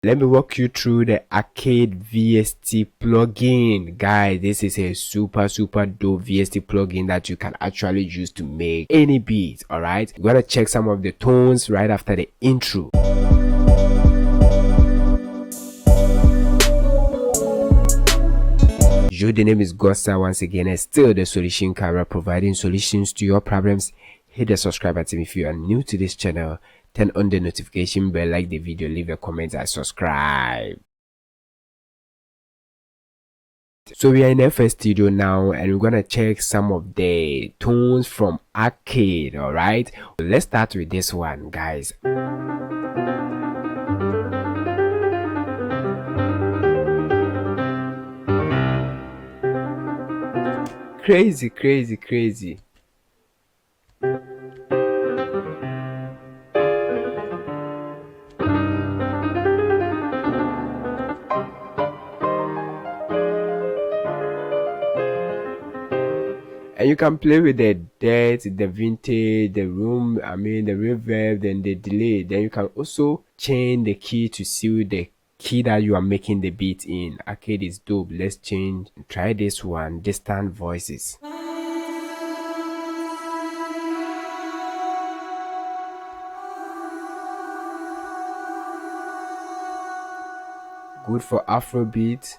Let me walk you through the Arcade VST plugin. Guys, this is a super dope VST plugin that you can actually use to make any beat. Alright, we're gonna check some of the tones right after the intro. Yo, the name is Gossa once again, and still the solution camera, providing solutions to your problems. Hit the subscribe button if you are new to this channel. Turn on the notification bell, like the video, leave a comment, and subscribe. So we are in FL Studio now, and we're gonna check some of the tones from Arcade. All right, let's start with this one, guys. Crazy. And you can play with the depth, the vintage, the room, the reverb, then the delay. Then you can also change the key to suit the key that you are making the beat in. Arcade is dope. Let's try this one, distant voices. Good for Afrobeat.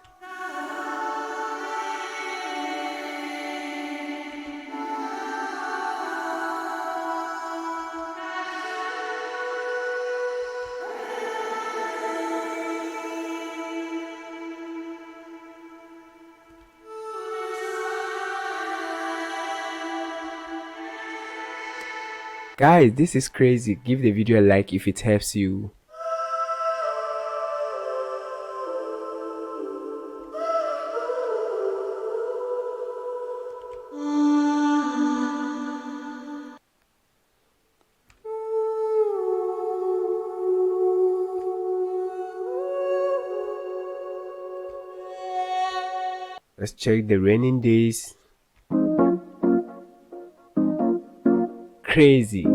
Guys, this is crazy. Give the video a like if it helps you. Let's check the raining days. Crazy.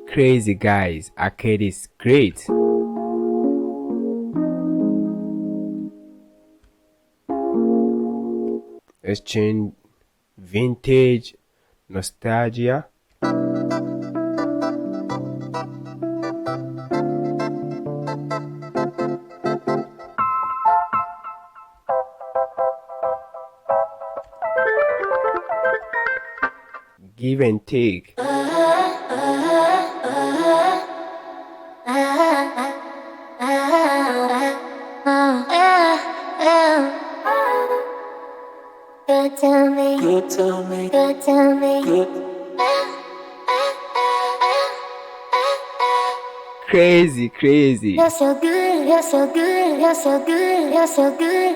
Crazy, guys. Arcade is great. Let's change vintage, nostalgia. Give and take. Good to me, good to me, good to me, good. Crazy. You're so good, you're so good, you're so good, you're so good.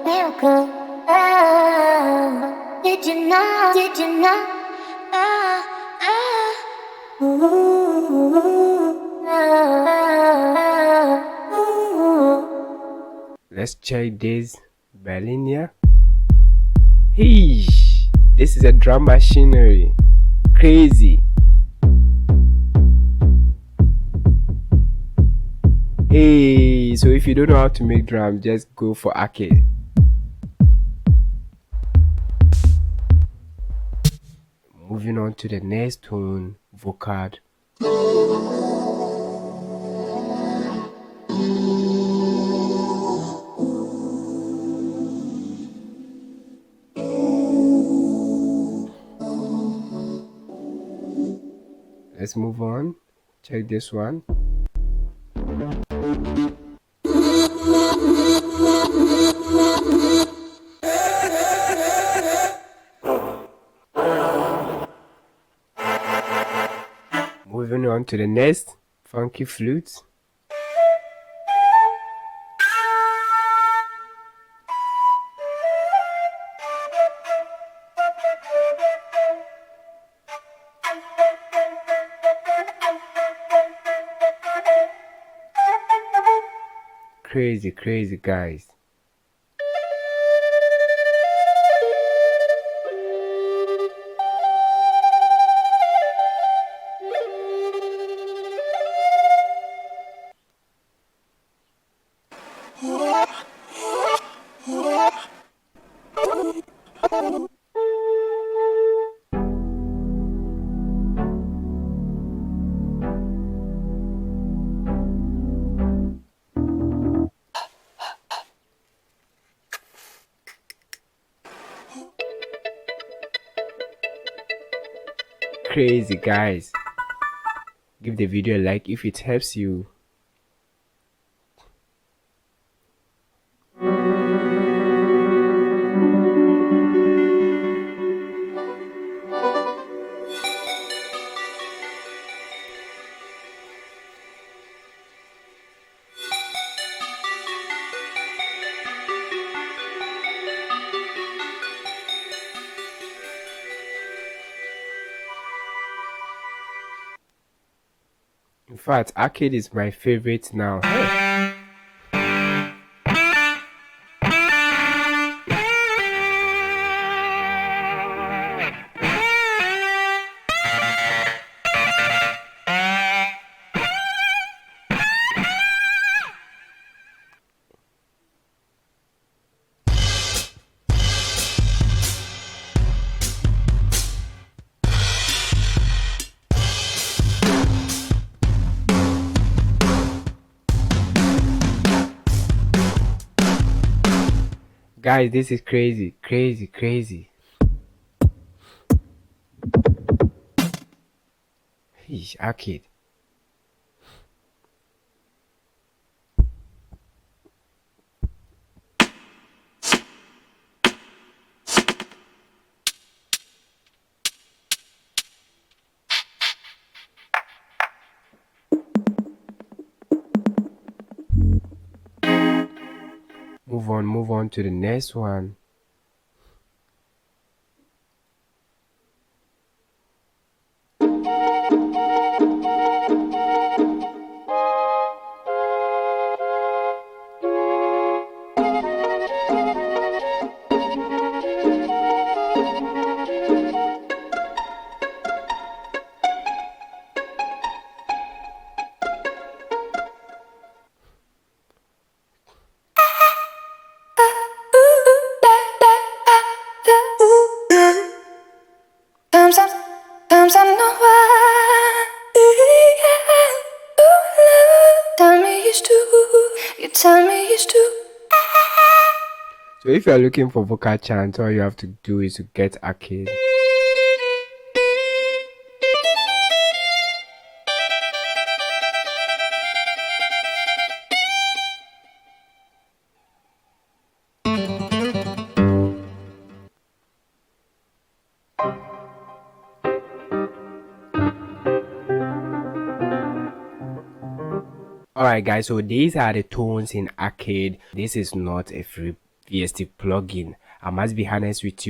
Miracle. Did you know? Let's check this Berlinia. Hey, this is a drum machinery. Crazy. Hey, so if you don't know how to make drums, just go for Arcade. Moving on to the next tone, vocal. Let's move on. Check this one. Moving on to the next funky flute. Crazy, crazy, guys. Crazy, guys. Give the video a like if it helps you. In fact, arcade is my favorite now. Hey. Guys, this is crazy, crazy, crazy. Eesh, arcade. Move on to the next one. Sometimes I know why. Tell me it's true. You tell me it's true. So if you are looking for vocal chant, all you have to do is to get arcade. Alright guys, so these are the tones in arcade. This is not a free VST plugin. I must be honest with you.